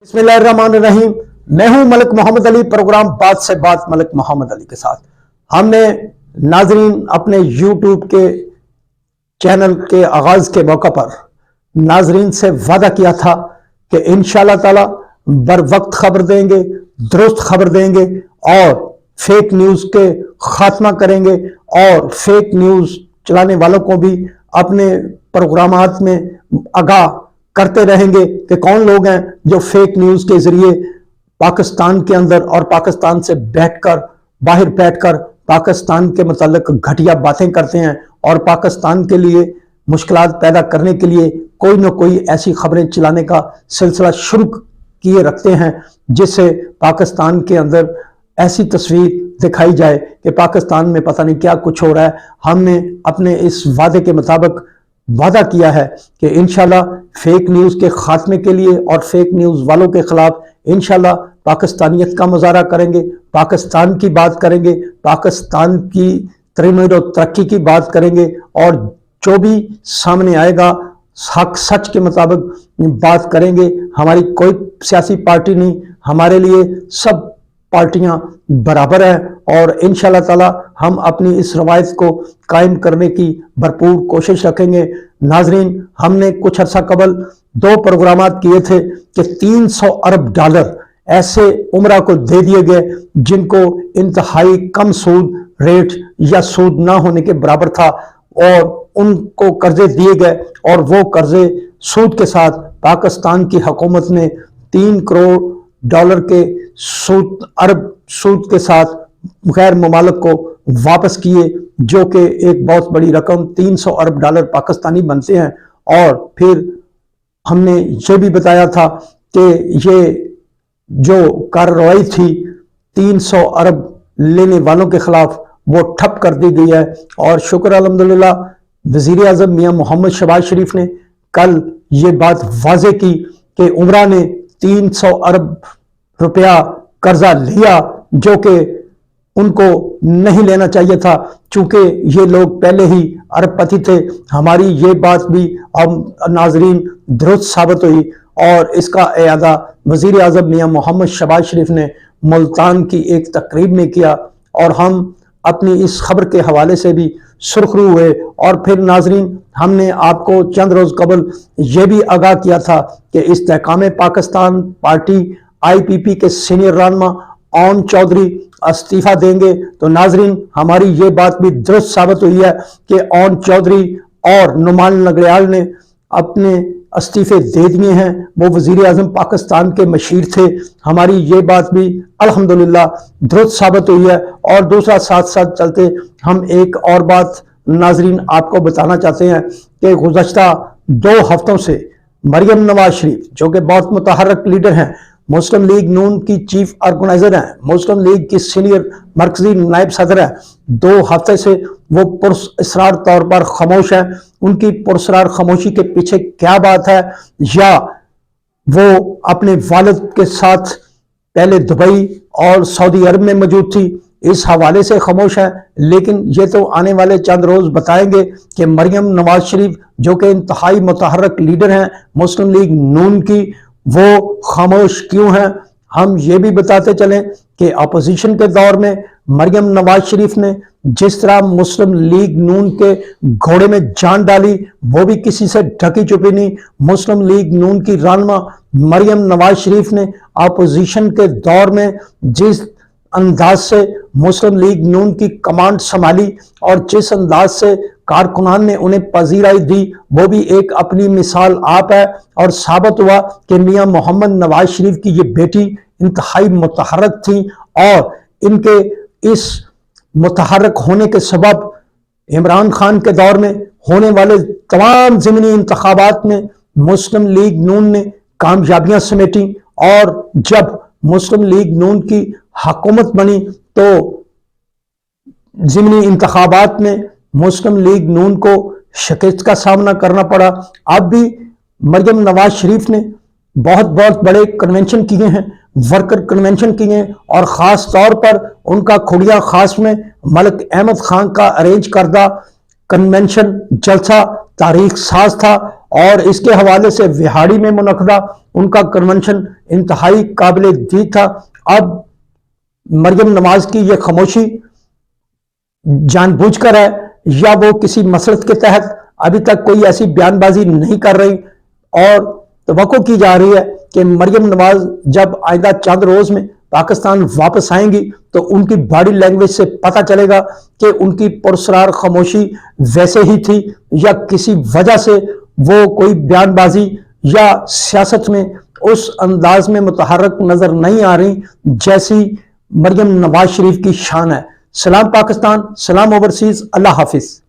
बिस्मिल्लाहिर्रहमानिर्रहीम। मैं हूं मलिक मोहम्मद अली। प्रोग्राम बात से बात मलिक मोहम्मद अली के साथ हमने नाजरीन अपने यूट्यूब के चैनल के आगाज के मौका पर नाजरीन से वादा किया था कि इंशाअल्लाह ताला बर वक्त खबर देंगे, दुरुस्त खबर देंगे और फेक न्यूज के खात्मा करेंगे और फेक न्यूज चलाने वालों को भी अपने प्रोग्रामात में आगाह करते रहेंगे कि कौन लोग हैं जो फेक न्यूज के जरिए पाकिस्तान के अंदर और पाकिस्तान से बाहर बैठकर पाकिस्तान के मुताल्लिक घटिया बातें करते हैं और पाकिस्तान के लिए मुश्किलात पैदा करने के लिए कोई ना कोई ऐसी खबरें चलाने का सिलसिला शुरू किए रखते हैं जिससे पाकिस्तान के अंदर ऐसी तस्वीर दिखाई जाए कि पाकिस्तान में पता नहीं क्या कुछ हो रहा है। हमने अपने इस वादे के मुताबिक वादा किया है कि इंशाल्लाह फेक न्यूज के खात्मे के लिए और फेक न्यूज वालों के खिलाफ इंशाल्लाह पाकिस्तानियत का मुजाहरा करेंगे, पाकिस्तान की बात करेंगे, पाकिस्तान की तरमीर और तरक्की की बात करेंगे और जो भी सामने आएगा हक सच के मुताबिक बात करेंगे। हमारी कोई सियासी पार्टी नहीं, हमारे लिए सब पार्टियां बराबर हैं और इंशाअल्लाह ताला हम अपनी इस रवायत को कायम करने की भरपूर कोशिश रखेंगे। नाजरीन, हमने कुछ अर्सा कबल 2 प्रोग्रामात किए थे कि 300 अरब डॉलर ऐसे उमरा को दे दिए गए जिनको इंतहाई कम सूद रेट या सूद ना होने के बराबर था और उनको कर्जे दिए गए और वो कर्जे सूद के साथ पाकिस्तान की हुकूमत ने 3 करोड़ डॉलर के अरब सूद के साथ गैर ममालिक को वापस किए, जो कि एक बहुत बड़ी रकम 300 अरब डॉलर पाकिस्तानी बनते हैं। और फिर हमने ये भी बताया था कि ये जो कार्रवाई थी 300 अरब लेने वालों के खिलाफ वो ठप कर दी गई है और शुक्र अल्हम्दुलिल्लाह वजीर आजम मियां मोहम्मद शहबाज शरीफ ने कल ये बात वाजे की कि उमरा ने 300 अरब रुपया कर्जा लिया जो कि उनको नहीं लेना चाहिए था, चूंकि ये लोग पहले ही अरबपति थे। हमारी ये बात भी हम नाजरीन दुरुस्त साबित हुई और इसका इयादा वजीर आजम मियां मोहम्मद शहबाज शरीफ ने मुल्तान की एक तकरीब में किया और हम अपनी इस खबर के हवाले से भी सुर्खरू हुए। और फिर नाजरीन, हमने आपको चंद रोज कबल ये भी आगाह किया था कि इस्तेहकाम पाकिस्तान पार्टी IPP के सीनियर रहनुमा ओन चौधरी इस्तीफा देंगे। तो नाजरीन, हमारी ये बात भी दुरुस्त साबित हुई है कि ओन चौधरी और नुमान नगरियाल ने अपने इस्तीफे दे दिए हैं। वो वजीर आजम पाकिस्तान के मशीर थे। हमारी ये बात भी अल्हम्दुलिल्लाह दुरुस्त साबित हुई है। और दूसरा साथ साथ चलते हम एक और बात नाजरीन आपको बताना चाहते हैं कि गुज़श्ता 2 हफ्तों से मरियम नवाज शरीफ, जो कि बहुत मुतहर्रिक लीडर हैं, मुस्लिम लीग नून की चीफ ऑर्गेनाइजर हैं, मुस्लिम लीग की सीनियर मरकजी नायब सदर हैं, 2 हफ्ते से वो पुरअसरार तौर पर खामोश हैं। उनकी पुरअसरार खामोशी के पीछे क्या बात है, या वो अपने वालिद के साथ पहले दुबई और सऊदी अरब में मौजूद थी, इस हवाले से खामोश है। लेकिन ये तो आने वाले चंद रोज बताएंगे कि मरियम नवाज शरीफ, जो कि इंतहाई मुतहर्रिक लीडर हैं मुस्लिम लीग नून की, वो खामोश क्यों हैं। हम ये भी बताते चलें कि अपोजिशन के दौर में मरियम नवाज शरीफ ने जिस तरह मुस्लिम लीग नून के घोड़े में जान डाली, वो भी किसी से ढकी छुपी नहीं। मुस्लिम लीग नून की रहनुमा मरियम नवाज शरीफ ने अपोजिशन के दौर में जिस अंदाज से मुस्लिम लीग नून की कमांड संभाली और जिस अंदाज से कारकुनान ने उन्हें पजीराई दी, वो भी एक अपनी मिसाल आप है। और साबित हुआ कि मियां मोहम्मद नवाज शरीफ की ये बेटी इंतहाई मुतहर्रिक थी और इनके इस मुतहर्रिक होने के सबब इमरान खान के दौर में होने वाले तमाम ज़िमनी इंतखाबात में मुस्लिम लीग नून ने कामयाबियां समेटी और जब मुस्लिम लीग नून की हुकूमत बनी तो ज़िमनी इंतखाबात में मुस्लिम लीग नून को शिकस्त का सामना करना पड़ा। अब भी मरियम नवाज शरीफ ने बहुत बड़े कन्वेंशन किए हैं, वर्कर कन्वेंशन किए हैं और ख़ास तौर पर उनका खुड़िया खास में मलिक अहमद खान का अरेंज करदा کنونشن جلسہ تاریخ ساز تھا اور اس کے حوالے سے وہاڑی میں منعقدہ ان کا کنونشن انتہائی قابل دید تھا۔ اب مریم نواز کی یہ خاموشی جان بوجھ کر ہے یا وہ کسی مسلط کے تحت ابھی تک کوئی ایسی بیان بازی نہیں کر رہی، اور توقع کی جا رہی ہے کہ مریم نواز جب آئندہ چند روز میں پاکستان واپس آئیں گی تو ان کی باڈی لینگویج سے پتہ چلے گا کہ ان کی پرسرار خاموشی ویسے ہی تھی یا کسی وجہ سے وہ کوئی بیان بازی یا سیاست میں اس انداز میں متحرک نظر نہیں آ رہی جیسی مریم نواز شریف کی شان ہے۔ سلام پاکستان، سلام اوورسیز، اللہ حافظ۔